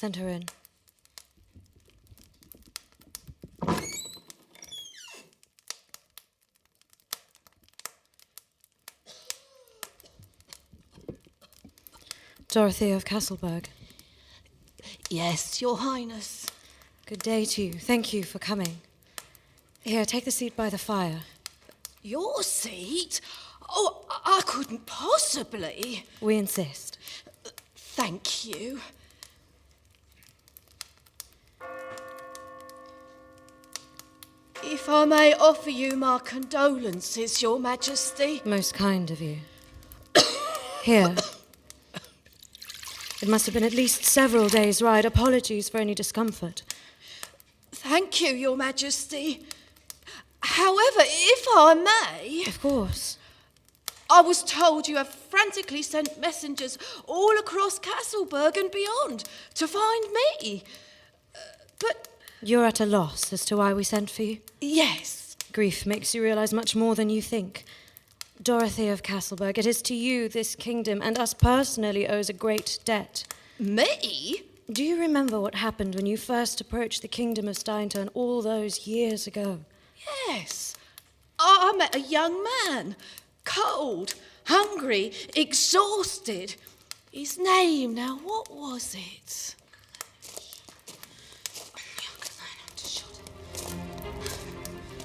send her in. Dorothea of Castleberg. Yes, Your Highness. Good day to you. Thank you for coming. Here, take the seat by the fire. Your seat? Oh, I couldn't possibly. We insist. Thank you. If I may offer you my condolences, Your Majesty. Most kind of you. Here. It must have been at least several days' ride. Apologies for any discomfort. Thank you, Your Majesty. However, if I may... Of course. I was told you have frantically sent messengers all across Castleberg and beyond to find me. But... You're at a loss as to why we sent for you? Yes. Grief makes you realise much more than you think. Dorothea of Castleberg, it is to you this kingdom and us personally owes a great debt. Me? Do you remember what happened when you first approached the kingdom of Steinturn all those years ago? Yes. I met a young man, cold, hungry, exhausted. His name, now what was it?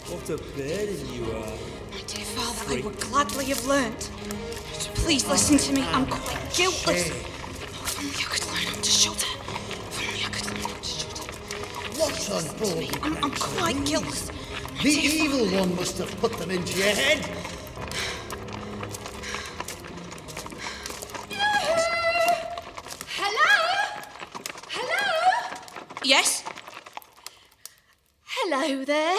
What a burden you are. My dear father, I would gladly have learnt. Please listen to me, I'm quite guiltless. If only I could learn how to shudder. If only I could learn how to shudder. What's on board? I'm quite guiltless. The evil one must have put them into your head. Hello? Hello? Yes? Hello there.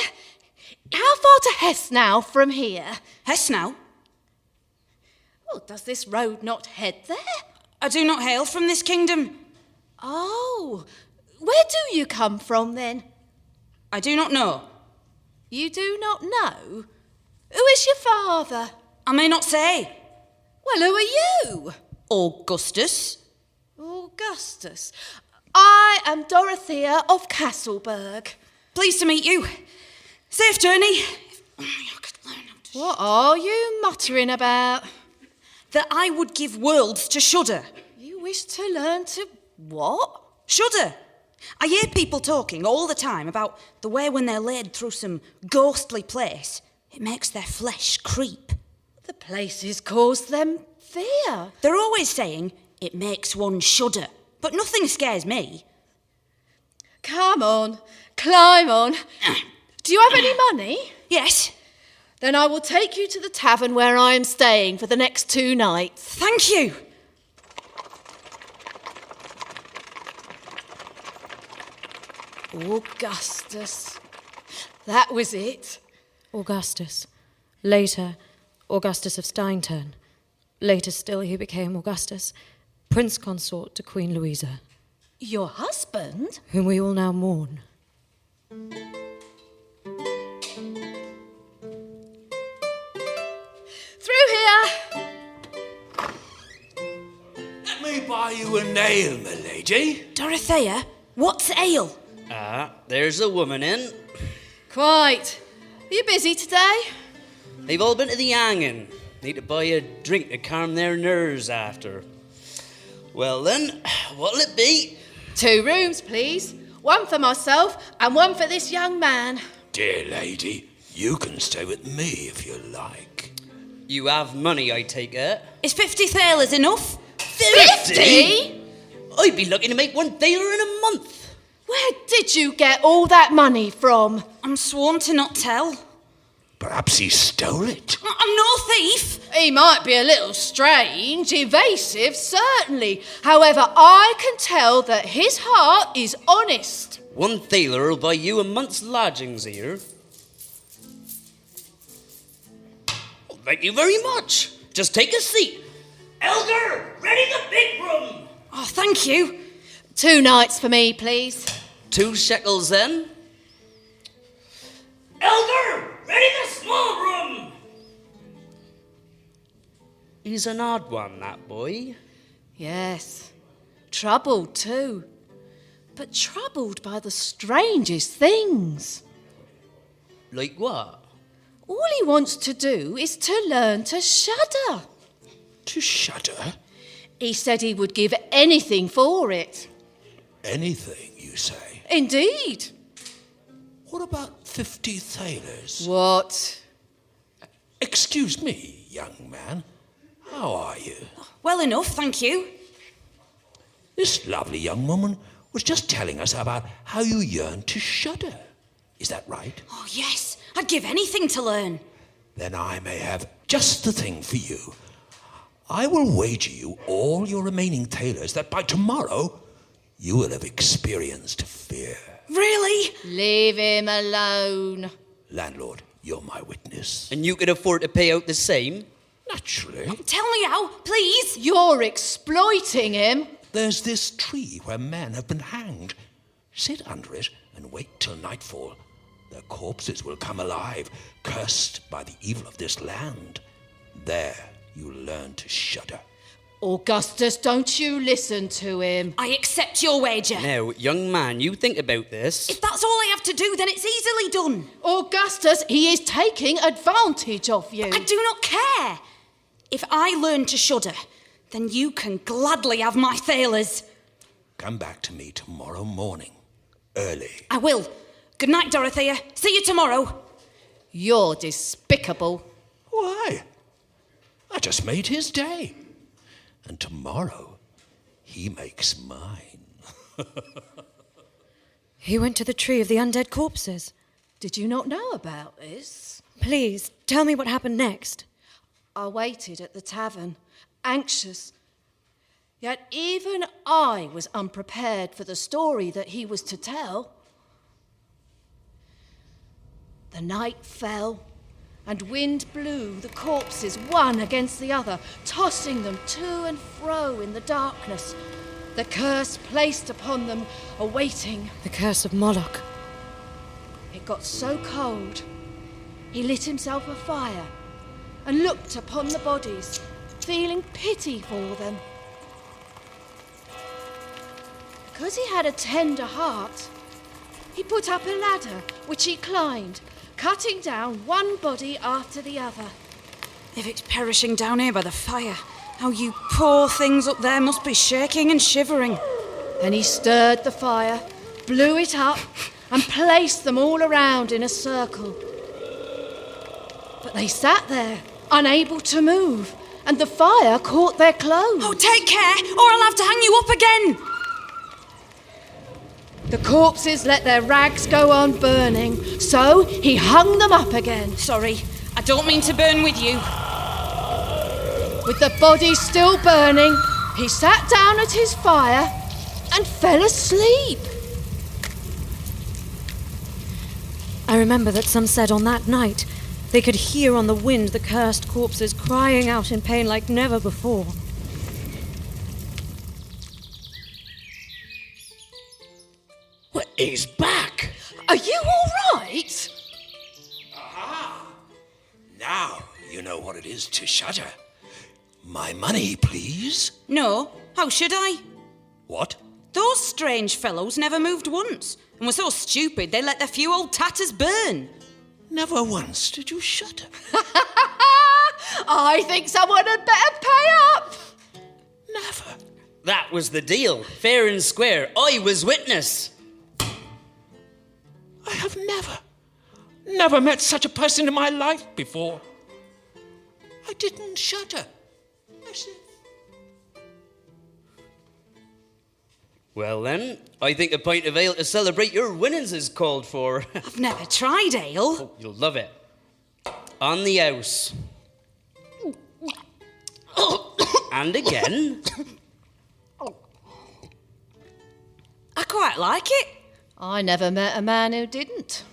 How far to Hesse now from here? Hesse now? Well, does this road not head there? I do not hail from this kingdom. Oh, where do you come from then? I do not know. You do not know? Who is your father? I may not say. Well, who are you? Augustus. Augustus. I am Dorothea of Castleberg. Pleased to meet you. Safe journey. If only I could learn how to What are you muttering about? That I would give worlds to shudder. You wish to learn to what? Shudder. I hear people talking all the time about the way when they're laid through some ghostly place, it makes their flesh creep. The places cause them fear. They're always saying it makes one shudder, but nothing scares me. Come on, climb on. Do you have any money? Yes. Then I will take you to the tavern where I am staying for the next 2 nights. Thank you. Augustus. That was it. Augustus. Later, Augustus of Steinturn. Later still, he became Augustus, Prince Consort to Queen Louisa, Your husband? whom we all now mourn. Through here. Let me buy you a nail, my lady. Dorothea, what's ale? There's a woman in. Quite. Are you busy today? They've all been to the hanging. Need to buy a drink to calm their nerves after. Well then, what'll it be? 2 rooms, please. 1 for myself and 1 for this young man. Dear lady, you can stay with me if you like. You have money, I take it. Is 50 thalers enough? 50? I'd be looking to make 1 thaler in a month. Where did you get all that money from? I'm sworn to not tell. Perhaps he stole it. I'm no thief. He might be a little strange, evasive, certainly. However, I can tell that his heart is honest. 1 thaler will buy you a month's lodgings here. Well, thank you very much. Just take a seat. Elder, ready the big room. Oh, thank you. 2 nights for me, please. 2 shekels then. Elder, ready the small room. He's an odd one, that boy. Yes. Troubled, too. but troubled by the strangest things. Like what? All he wants to do is to learn to shudder. To shudder? He said he would give anything for it. Anything, you say? Indeed. What about 50 thalers? What? Excuse me, young man. How are you? Well enough, thank you. This lovely young woman was just telling us about how you yearn to shudder. Is that right? Oh, yes. I'd give anything to learn. Then I may have just the thing for you. I will wager you all your remaining thalers that by tomorrow you will have experienced fear. Really? Leave him alone. Landlord, you're my witness. And you could afford to pay out the same? Naturally. Tell me how, please. You're exploiting him. There's this tree where men have been hanged. Sit under it and wait till nightfall. Their corpses will come alive, cursed by the evil of this land. There you'll learn to shudder. Augustus, don't you listen to him. I accept your wager. Now, young man, you think about this. If that's all I have to do, then it's easily done. Augustus, he is taking advantage of you. I do not care. If I learn to shudder, then you can gladly have my thalers. Come back to me tomorrow morning, early. I will. Good night, Dorothea. See you tomorrow. You're despicable. Why? I just made his day. And tomorrow, he makes mine. He went to the tree of the undead corpses. Did you not know about this? Please, tell me what happened next. I waited at the tavern, anxious. Yet even I was unprepared for the story that he was to tell. The night fell, and wind blew the corpses one against the other, tossing them to and fro in the darkness, the curse placed upon them awaiting. The curse of Moloch. It got so cold, he lit himself a fire and looked upon the bodies, feeling pity for them. Because he had a tender heart, he put up a ladder which he climbed, cutting down one body after the other. If it's perishing down here by the fire, how you poor things up there must be shaking and shivering. Then he stirred the fire, blew it up, and placed them all around in a circle. But they sat there, unable to move, and the fire caught their clothes. Oh, take care, or I'll have to hang you up again. The corpses let their rags go on burning, so he hung them up again. Sorry, I don't mean to burn with you. With the bodies still burning, he sat down at his fire and fell asleep. I remember that some said on that night they could hear on the wind the cursed corpses crying out in pain like never before. Well, he's back. Are you all right? Now you know what it is to shudder. My money, please. No, how should I? What? Those strange fellows never moved once, and were so stupid they let their few old tatters burn. Never once did you shudder. I think someone had better pay up. Never. That was the deal. Fair and square. I was witness. I have never met such a person in my life before. I didn't shudder. I said, Well then, I think a pint of ale to celebrate your winnings is called for. I've never tried ale. You'll love it. On the house. And again. I quite like it. I never met a man who didn't.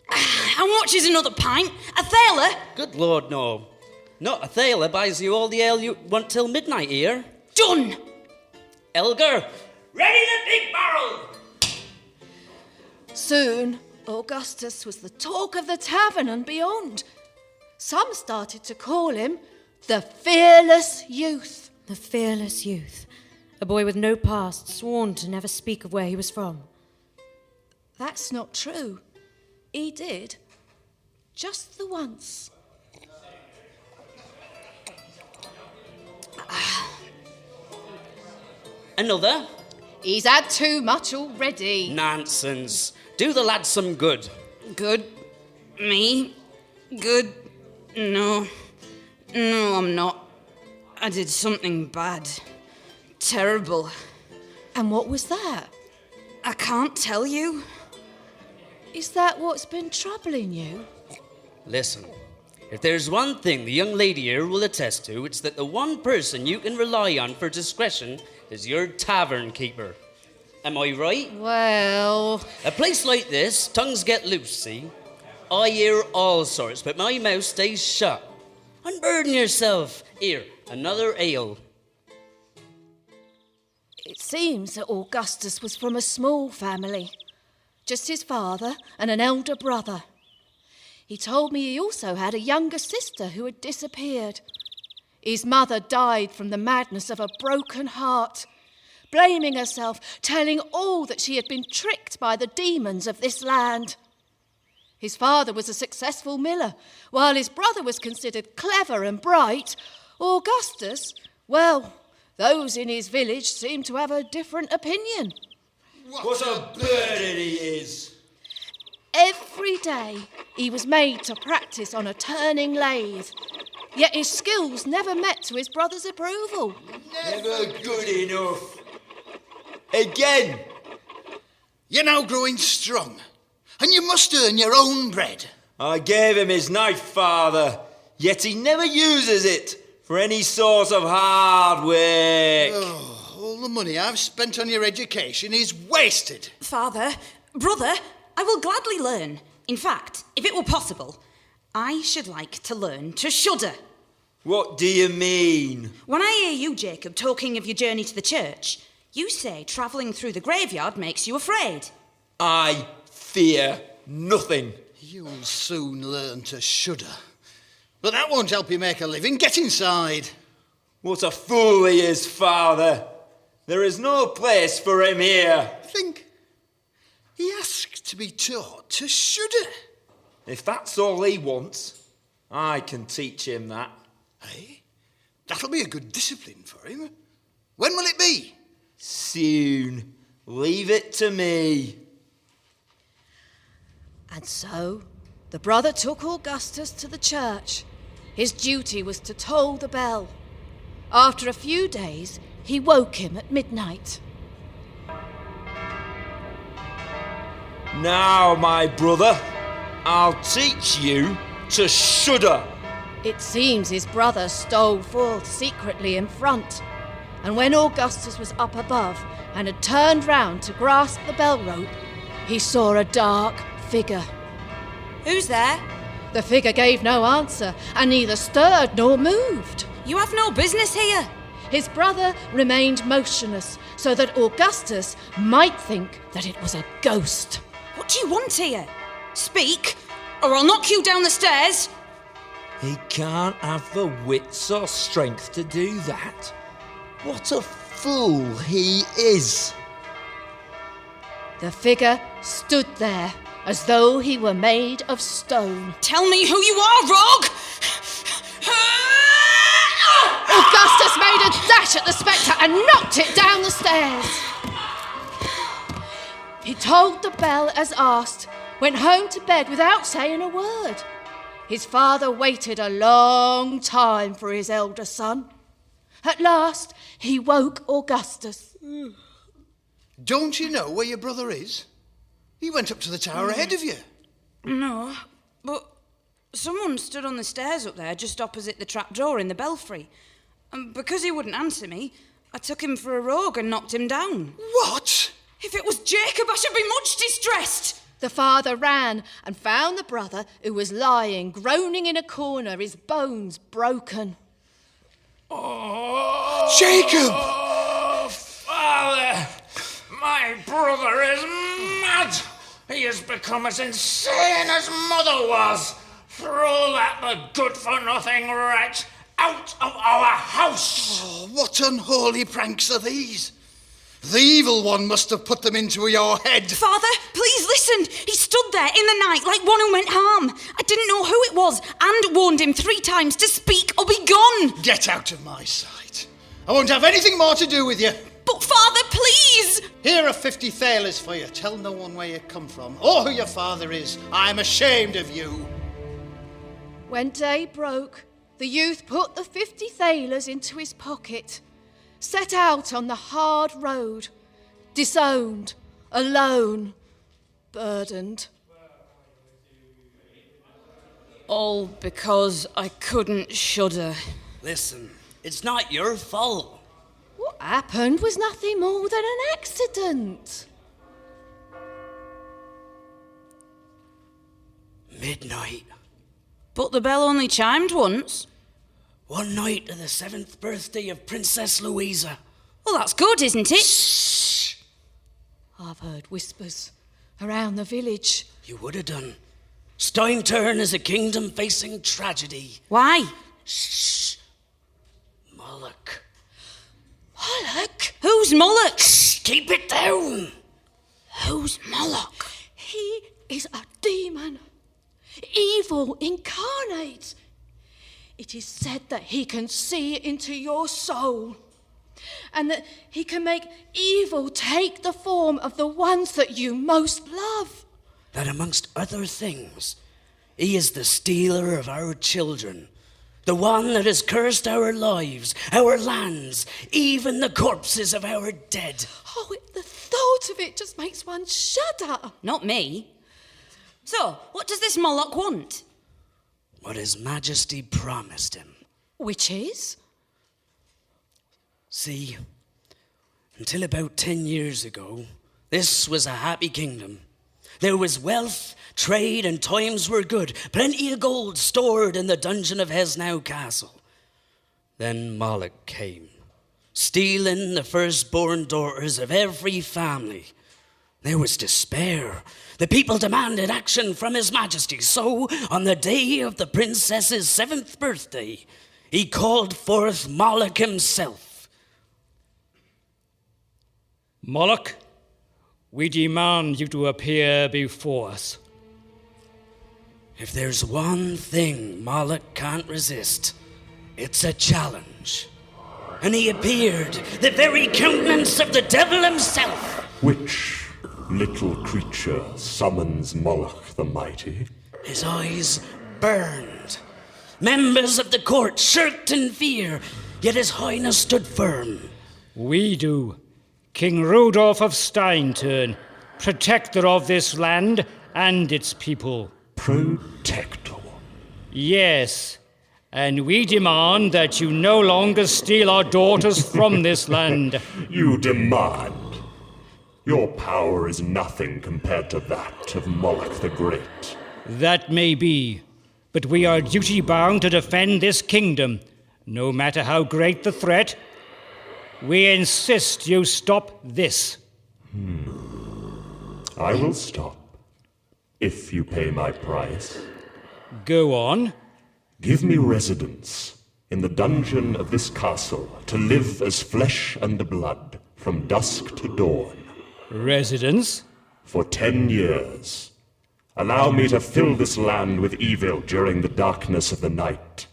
How much is another pint? A thaler? Good Lord, no. Not a thaler buys you all the ale you want till midnight here. Done. Elgar, ready the big barrel! Soon, Augustus was the talk of the tavern and beyond. Some started to call him the fearless youth. The fearless youth, a boy with no past, sworn to never speak of where he was from. That's not true. He did. Just the once. Another? He's had too much already. Nonsense. Do the lad some good. Good? Me? Good? No. No, I'm not. I did something bad. Terrible. And what was that? I can't tell you. Is that what's been troubling you? Listen, if there's one thing the young lady here will attest to, it's that the one person you can rely on for discretion is your tavern keeper. Am I right? Well... A place like this, tongues get loose, see? I hear all sorts, but my mouth stays shut. Unburden yourself. Here, another ale. It seems that Augustus was from a small family. Just his father and an elder brother. He told me he also had a younger sister who had disappeared. His mother died from the madness of a broken heart, blaming herself, telling all that she had been tricked by the demons of this land. His father was a successful miller, while his brother was considered clever and bright. Augustus, well, those in his village seemed to have a different opinion. What a burden he is! Every day he was made to practice on a turning lathe, yet his skills never met to his brother's approval. Never good enough. Again! You're now growing strong, and you must earn your own bread. I gave him his knife, father, yet he never uses it for any sort of hard work. Oh, all the money I've spent on your education is wasted. Father, brother, I will gladly learn. In fact, if it were possible, I should like to learn to shudder. What do you mean? When I hear you, Jacob, talking of your journey to the church, you say travelling through the graveyard makes you afraid. I fear nothing. You'll soon learn to shudder. But that won't help you make a living. Get inside. What a fool he is, father. There is no place for him here. Think. He asked to be taught to shudder. If that's all he wants, I can teach him that. Hey, that'll be a good discipline for him. When will it be? Soon. Leave it to me. And so the brother took Augustus to the church. His duty was to toll the bell. After a few days, he woke him at midnight. Now, my brother, I'll teach you to shudder. It seems his brother stole forth secretly in front, and when Augustus was up above and had turned round to grasp the bell rope, he saw a dark figure. Who's there? The figure gave no answer, and neither stirred nor moved. You have no business here. His brother remained motionless, so that Augustus might think that it was a ghost. What do you want here? Speak, or I'll knock you down the stairs. He can't have the wits or strength to do that. What a fool he is. The figure stood there as though he were made of stone. Tell me who you are, rogue! Augustus made a dash at the spectre and knocked it down the stairs. He tolled the bell as asked, went home to bed without saying a word. His father waited a long time for his elder son. At last, he woke Augustus. Don't you know where your brother is? He went up to the tower ahead of you. No, but someone stood on the stairs up there just opposite the trapdoor in the belfry. And because he wouldn't answer me, I took him for a rogue and knocked him down. What? If it was Jacob, I should be much distressed. The father ran and found the brother who was lying, groaning in a corner, his bones broken. Jacob! Oh, Father! My brother is mad! He has become as insane as mother was! For all that, the good-for-nothing wretch out of our house! Oh, what unholy pranks are these? The evil one must have put them into your head. Father, please listen. He stood there in the night like one who meant harm. I didn't know who it was and warned him 3 times to speak or be gone. Get out of my sight. I won't have anything more to do with you. But Father, please! Here are 50 thalers for you. Tell no one where you come from or who your father is. I'm ashamed of you. When day broke, the youth put the 50 thalers into his pocket, set out on the hard road, disowned, alone, burdened. All because I couldn't shudder. Listen, it's not your fault. What happened was nothing more than an accident. Midnight. But the bell only chimed once. One night of the 7th birthday of Princess Louisa. Well, that's good, isn't it? I've heard whispers around the village. You would have done. Steinturn is a kingdom facing tragedy. Why? Shh. Moloch. Moloch? Who's Moloch? Shh, keep it down. Who's Moloch? He is a demon, evil incarnate. It is said that he can see into your soul and that he can make evil take the form of the ones that you most love. That amongst other things, he is the stealer of our children, the one that has cursed our lives, our lands, even the corpses of our dead. Oh, the thought of it just makes one shudder. Not me. So, what does this Moloch want? What His Majesty promised him. Which is? See, until about 10 years ago, this was a happy kingdom. There was wealth, trade, and times were good. Plenty of gold stored in the dungeon of Hesnau Castle. Then Moloch came, stealing the firstborn daughters of every family. There was despair. The people demanded action from His Majesty. So, on the day of the princess's 7th birthday, he called forth Moloch himself. Moloch, we demand you to appear before us. If there's one thing Moloch can't resist, it's a challenge. And he appeared, the very countenance of the devil himself. Which little creature summons Moloch the Mighty? His eyes burned. Members of the court shirked in fear, yet His Highness stood firm. We do. King Rudolph of Steinturn, protector of this land and its people. Protector? Yes, and we demand that you no longer steal our daughters from this land. You demand? Your power is nothing compared to that of Moloch the Great. That may be, but we are duty-bound to defend this kingdom, no matter how great the threat. We insist you stop this. I will stop, if you pay my price. Go on. Give me residence in the dungeon of this castle to live as flesh and blood from dusk to dawn. Residence? For 10 years. Allow me to fill this land with evil during the darkness of the night.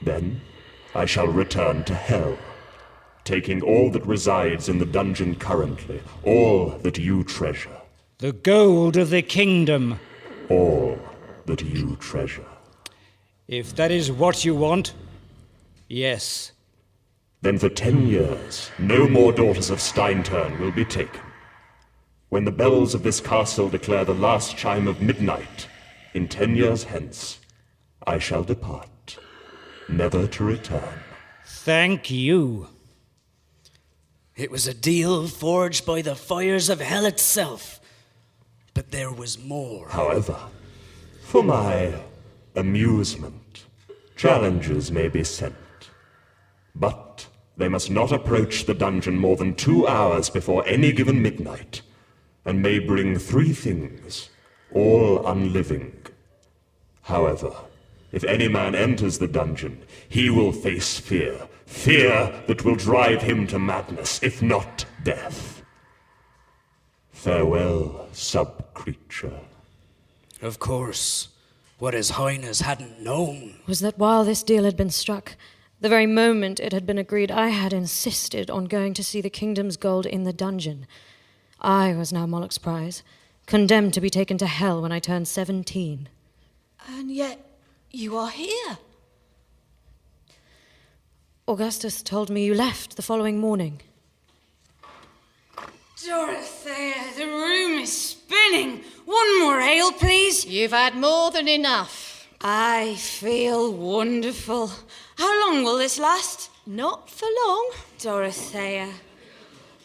Then I shall return to hell, taking all that resides in the dungeon currently, all that you treasure. The gold of the kingdom. All that you treasure. If that is what you want, yes. Then for 10 years, no more daughters of Steinturn will be taken. When the bells of this castle declare the last chime of midnight, in 10 years hence, I shall depart, never to return. Thank you. It was a deal forged by the fires of hell itself. But there was more. However, for my amusement, challenges may be sent. But they must not approach the dungeon more than 2 hours before any given midnight, and may bring 3 things, all unliving. However, If any man enters the dungeon, he will face fear. Fear that will drive him to madness, if not death. Farewell, sub-creature. Of course. What His Highness hadn't known was that while this deal had been struck, the very moment it had been agreed, I had insisted on going to see the kingdom's gold in the dungeon. I was now Moloch's prize, condemned to be taken to hell when I turned 17. And yet you are here. Augustus told me you left the following morning. Dorothea, the room is spinning. One more ale, please. You've had more than enough. I feel wonderful. How long will this last? Not for long. Dorothea.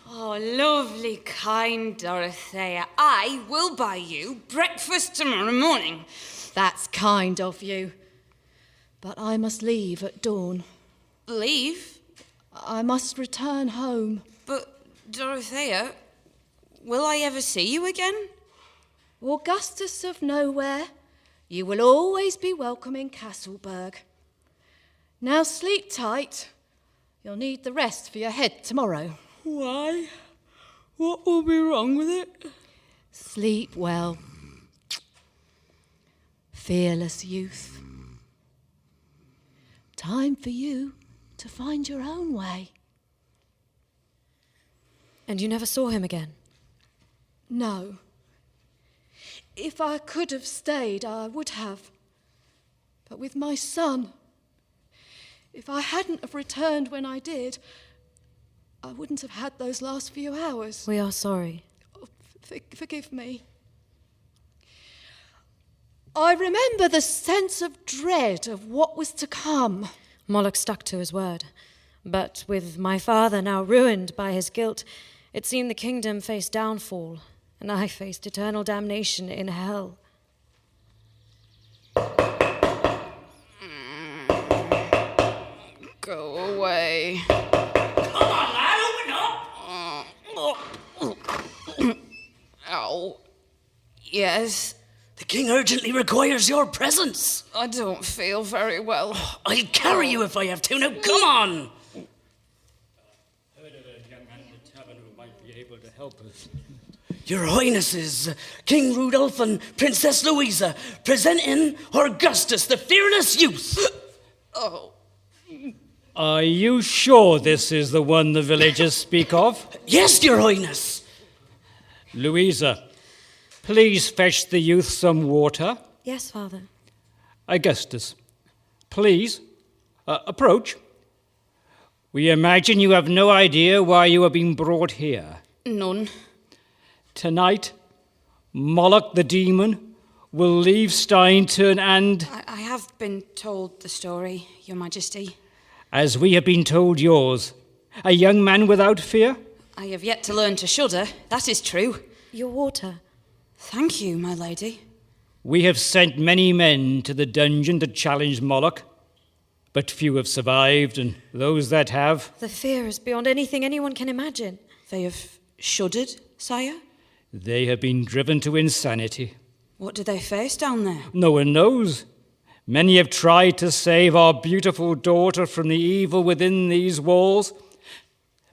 Oh, lovely, kind Dorothea. I will buy you breakfast tomorrow morning. That's kind of you. But I must leave at dawn. Leave? I must return home. But, Dorothea, will I ever see you again? Augustus of Nowhere, you will always be welcome in Castleburg. Now sleep tight. You'll need the rest for your head tomorrow. Why? What will be wrong with it? Sleep well. Fearless youth. Time for you to find your own way. And you never saw him again? No. If I could have stayed, I would have. But with my son, if I hadn't have returned when I did, I wouldn't have had those last few hours. We are sorry. Oh, forgive me. I remember the sense of dread of what was to come. Moloch stuck to his word. But with my father now ruined by his guilt, it seemed the kingdom faced downfall, and I faced eternal damnation in hell. Go away. Come on, lad, open up! Oh. Yes, The king urgently requires your presence. I don't feel very well. I'll carry you if I have to. Now, come on! Heard of a young man in the tavern who might be able to help us. Your Highnesses, King Rudolph and Princess Louisa, presenting Augustus, the fearless youth. Oh. Are you sure this is the one the villagers speak of? Yes, Your Highness. Louisa, please fetch the youth some water. Yes, Father. Augustus, please, approach. We imagine you have no idea why you are being brought here. None. Tonight, Moloch the demon will leave Steinturn and, I have been told the story, Your Majesty. as we have been told yours, a young man without fear? I have yet to learn to shudder, that is true. Your water. Thank you, my lady. We have sent many men to the dungeon to challenge Moloch, but few have survived, and those that have... The fear is beyond anything anyone can imagine. They have shuddered, sire? They have been driven to insanity. What do they face down there? No one knows. Many have tried to save our beautiful daughter from the evil within these walls,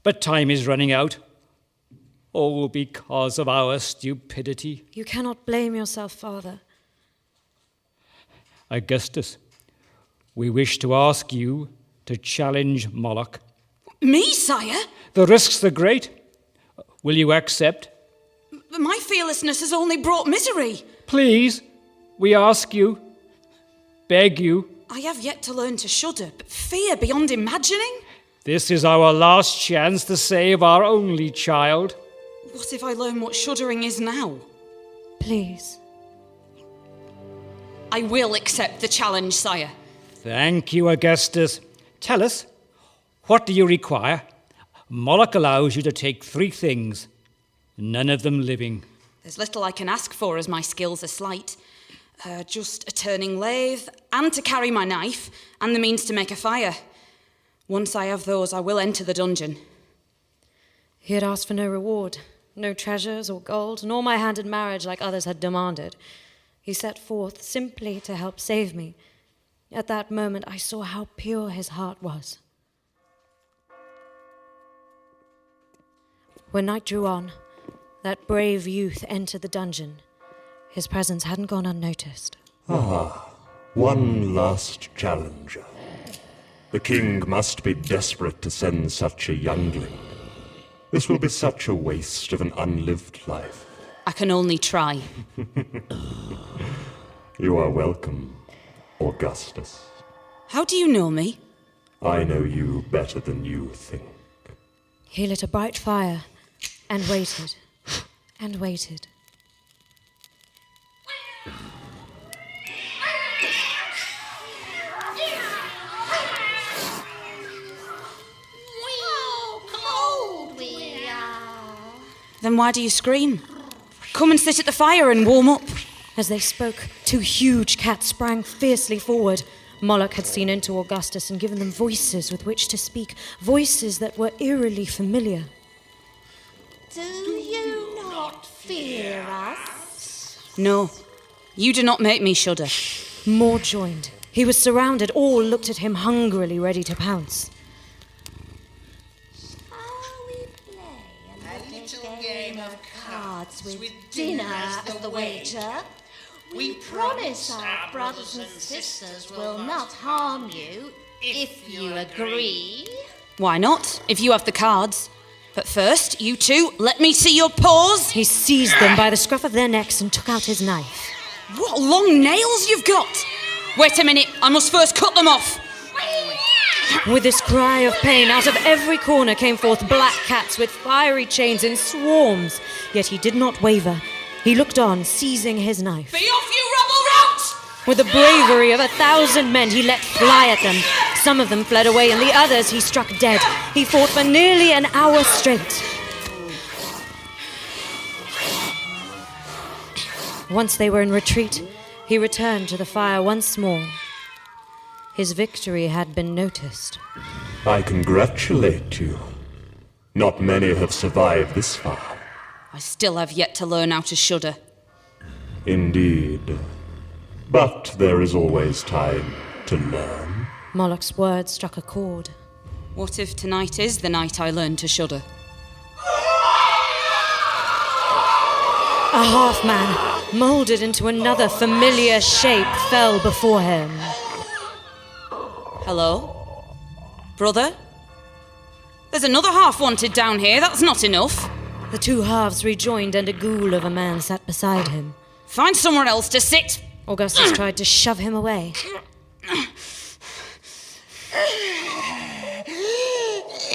but time is running out. All because of our stupidity. You cannot blame yourself, Father. Augustus, we wish to ask you to challenge Moloch. Me, sire? The risks are great. Will you accept? But my fearlessness has only brought misery. Please, we ask you, beg you. I have yet to learn to shudder, but fear beyond imagining? This is our last chance to save our only child. What if I learn what shuddering is now? Please. I will accept the challenge, sire. Thank you, Augustus. Tell us, what do you require? Moloch allows you to take 3 things, none of them living. There's little I can ask for as my skills are slight. Just a turning lathe, and to carry my knife, and the means to make a fire. Once I have those, I will enter the dungeon. He had asked for no reward, no treasures or gold, nor my hand in marriage like others had demanded. He set forth simply to help save me. At that moment, I saw how pure his heart was. When night drew on, that brave youth entered the dungeon. His presence hadn't gone unnoticed. One last challenger. The king must be desperate to send such a youngling. This will be such a waste of an unlived life. I can only try. You are welcome, Augustus. How do you know me? I know you better than you think. He lit a bright fire and waited and waited. Then why do you scream? Come and sit at the fire and warm up. As they spoke, two huge cats sprang fiercely forward. Moloch had seen into Augustus and given them voices with which to speak, voices that were eerily familiar. Do you not fear us? No, you do not make me shudder. More joined. He was surrounded. All looked at him hungrily, ready to pounce. Game of cards with dinner as the wager. We promise our brothers and sisters will not harm you if you agree. Why not, if you have the cards? But first, you two, let me see your paws. He seized them by the scruff of their necks and took out his knife. What long nails you've got! Wait a minute, I must first cut them off. With this cry of pain, out of every corner came forth black cats with fiery chains in swarms. Yet he did not waver. He looked on, seizing his knife. Be off, you rebel rats! With the bravery of 1,000 men, he let fly at them. Some of them fled away, and the others he struck dead. He fought for nearly an hour straight. Once they were in retreat, he returned to the fire once more. His victory had been noticed. I congratulate you. Not many have survived this far. I still have yet to learn how to shudder. Indeed. But there is always time to learn. Moloch's words struck a chord. What if tonight is the night I learn to shudder? A half-man, moulded into another familiar shape, fell before him. Hello? Brother? There's another half wanted down here, that's not enough. The two halves rejoined and a ghoul of a man sat beside him. Find somewhere else to sit. Augustus tried to shove him away.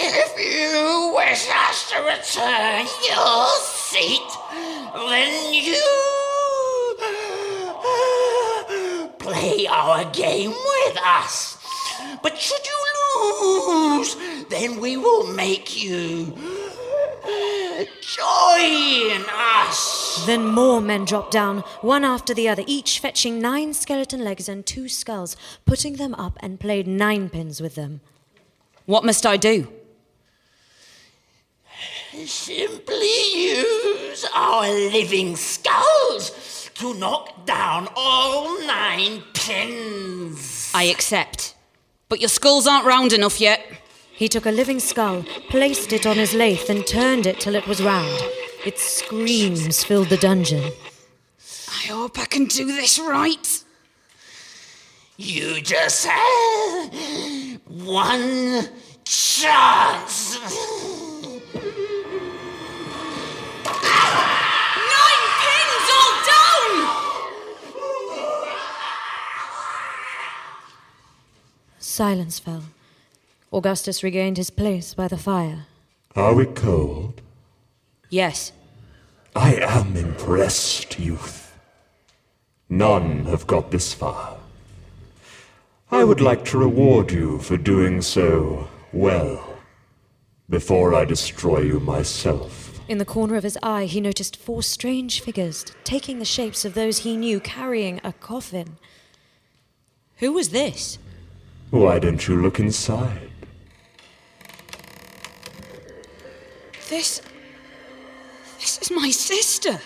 If you wish us to return your seat, then you play our game with us. But should you lose, then we will make you join us. Then more men dropped down, one after the other, each fetching 9 skeleton legs and 2 skulls, putting them up and played 9-pins with them. What must I do? Simply use our living skulls to knock down all 9 pins. I accept. But your skulls aren't round enough yet. He took a living skull, placed it on his lathe, and turned it till it was round. Its screams filled the dungeon. I hope I can do this right. You just have one chance. 9 pins all down! Silence fell. Augustus regained his place by the fire. Are we cold? Yes. I am impressed, youth. None have got this far. I would like to reward you for doing so well, before I destroy you myself. In the corner of his eye, he noticed 4 strange figures, taking the shapes of those he knew, carrying a coffin. Who was this? Why don't you look inside? This is my sister.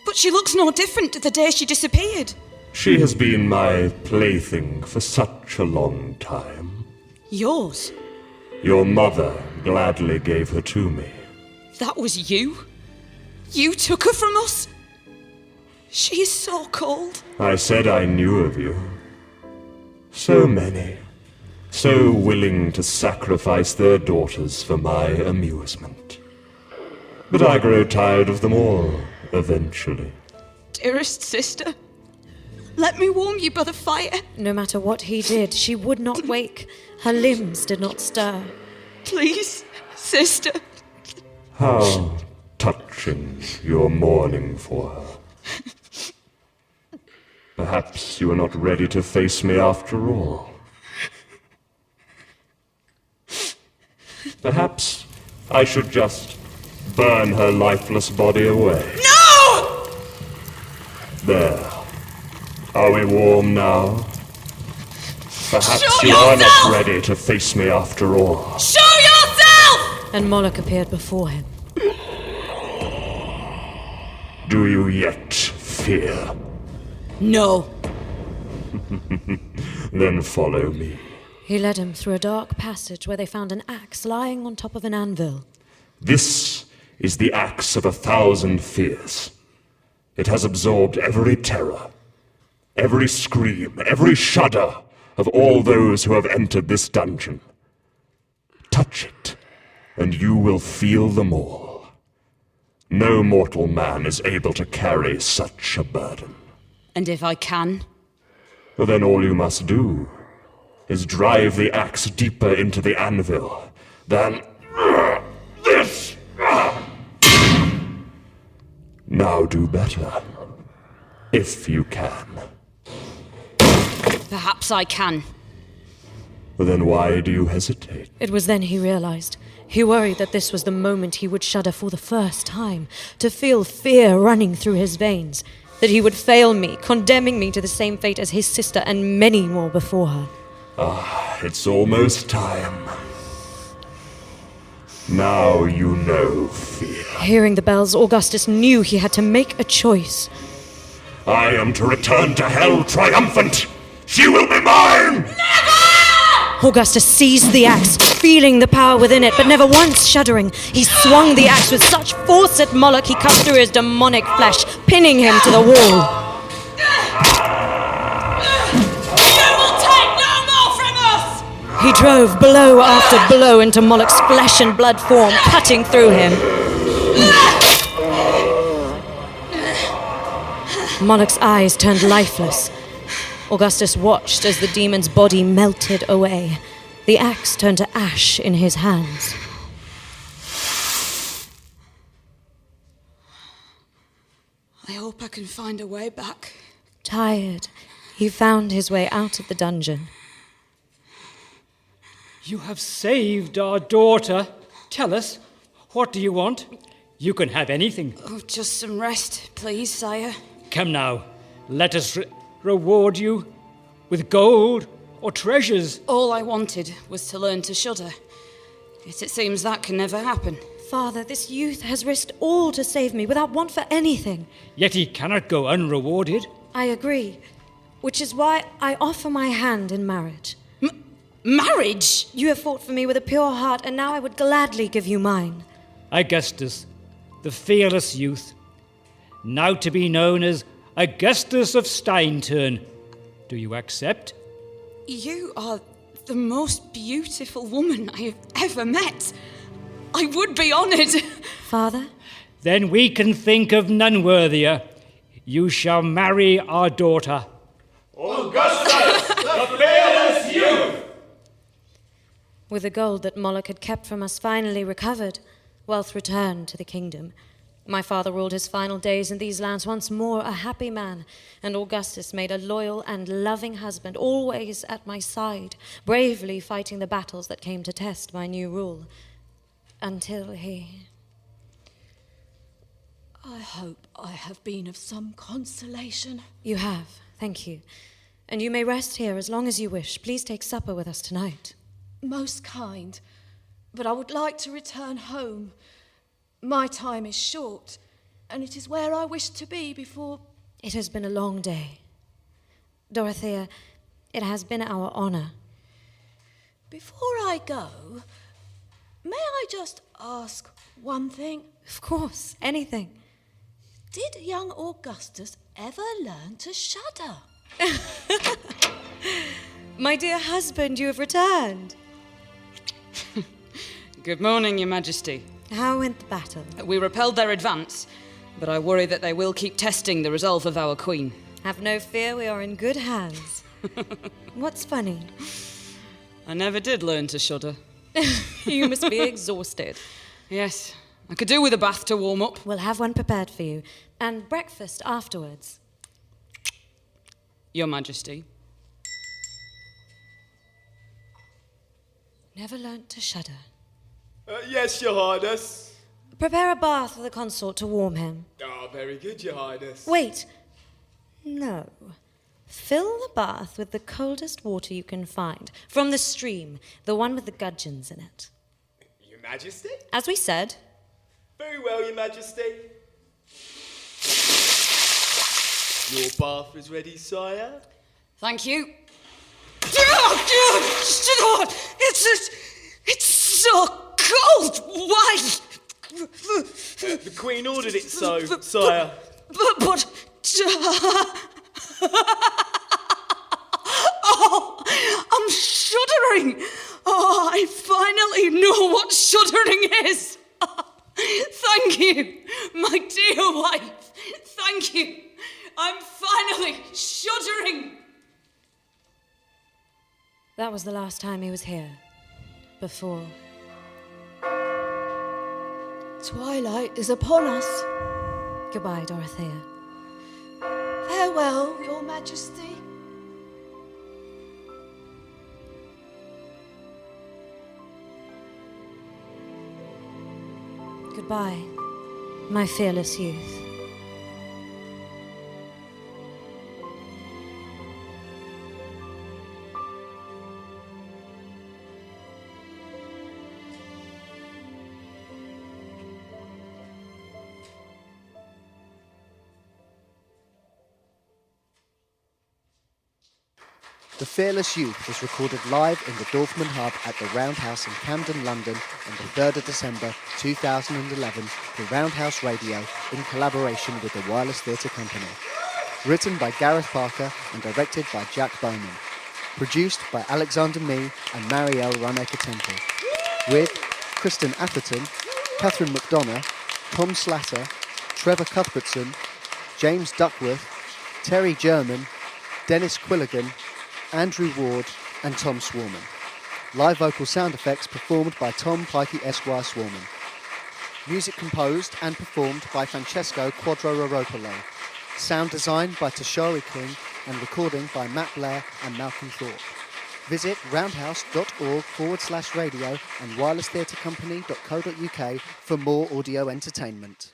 But she looks no different to the day she disappeared. She has been my plaything for such a long time. Yours? Your mother gladly gave her to me. That was you? You took her from us? She is so cold. I said I knew of you. So many. So willing to sacrifice their daughters for my amusement. But I grow tired of them all, eventually. Dearest sister, let me warm you by the fire. No matter what he did, she would not wake. Her limbs did not stir. Please, sister. How touching your mourning for her. Perhaps you are not ready to face me after all. Perhaps I should just burn her lifeless body away. No! There. Are we warm now? Perhaps Show you are yourself! not ready to face me after all. Show yourself! And Moloch appeared before him. Do you yet fear? No. Then follow me. He led him through a dark passage where they found an axe lying on top of an anvil. This is the axe of 1,000 fears. It has absorbed every terror, every scream, every shudder of all those who have entered this dungeon. Touch it, and you will feel them all. No mortal man is able to carry such a burden. And if I can? Well, then all you must do is drive the axe deeper into the anvil. Then this. Now do better, if you can. Perhaps I can. Then why do you hesitate? It was then he realized. He worried that this was the moment he would shudder for the first time, to feel fear running through his veins, that he would fail me, condemning me to the same fate as his sister and many more before her. It's almost time. Now you know fear. Hearing the bells, Augustus knew he had to make a choice. I am to return to hell triumphant. She will be mine! Augustus seized the axe, feeling the power within it, but never once shuddering. He swung the axe with such force at Moloch he cut through his demonic flesh, pinning him to the wall. He drove blow after blow into Moloch's flesh and blood form, cutting through him. Moloch's eyes turned lifeless. Augustus watched as the demon's body melted away. The axe turned to ash in his hands. I hope I can find a way back. Tired, he found his way out of the dungeon. You have saved our daughter. Tell us, what do you want? You can have anything. Oh, just some rest, please, sire. Come now, let us reward you with gold or treasures. All I wanted was to learn to shudder. Yet it seems that can never happen. Father, this youth has risked all to save me without want for anything. Yet he cannot go unrewarded. I agree, which is why I offer my hand in marriage. Marriage? You have fought for me with a pure heart, and now I would gladly give you mine. Augustus, the fearless youth, now to be known as Augustus of Steinturn. Do you accept? You are the most beautiful woman I have ever met. I would be honored. Father? Then we can think of none worthier. You shall marry our daughter. Augustus, the fearless youth! With the gold that Moloch had kept from us finally recovered, wealth returned to the kingdom. My father ruled his final days in these lands once more a happy man, and Augustus made a loyal and loving husband, always at my side, bravely fighting the battles that came to test my new rule. Until he... I hope I have been of some consolation. You have, thank you. And you may rest here as long as you wish. Please take supper with us tonight. Most kind, but I would like to return home. My time is short, and it is where I wish to be before... It has been a long day. Dorothea, it has been our honour. Before I go, may I just ask one thing? Of course, anything. Did young Augustus ever learn to shudder? My dear husband, you have returned. Good morning, Your Majesty. How went the battle? We repelled their advance, but I worry that they will keep testing the resolve of our queen. Have no fear, we are in good hands. What's funny? I never did learn to shudder. You must be exhausted. Yes, I could do with a bath to warm up. We'll have one prepared for you, and breakfast afterwards. Your Majesty. Never learnt to shudder. Yes, Your Highness. Prepare a bath for the consort to warm him. Ah, very good, Your Highness. Wait. No. Fill the bath with the coldest water you can find. From the stream, the one with the gudgeons in it. Your Majesty? As we said. Very well, Your Majesty. Your bath is ready, sire. Thank you. Oh, God! It's so cold! Why? The Queen ordered it so, sire. But oh, I'm shuddering. Oh, I finally know what shuddering is. Thank you, my dear wife. Thank you. I'm finally shuddering. That was the last time he was here. Before. Twilight is upon us. Goodbye, Dorothea. Farewell, Your Majesty. Goodbye, my fearless youth. The Fearless Youth was recorded live in the Dorfman Hub at the Roundhouse in Camden, London on the 3rd of December 2011 for Roundhouse Radio in collaboration with the Wireless Theatre Company. Written by Gareth Parker and directed by Jack Bowman. Produced by Alexander Mee and Marielle Runacre-Temple. With Kristen Atherton, Catherine McDonough, Tom Slatter, Trevor Cuthbertson, James Duckworth, Terry German, Dennis Quilligan, Andrew Ward and Tom Swarman. Live vocal sound effects performed by Tom Pikey Esquire Swarman. Music composed and performed by Francesco Quadro-Roropolo. Sound design by Tashari King and recording by Matt Blair and Malcolm Thorpe. Visit roundhouse.org/radio and wirelesstheatrecompany.co.uk for more audio entertainment.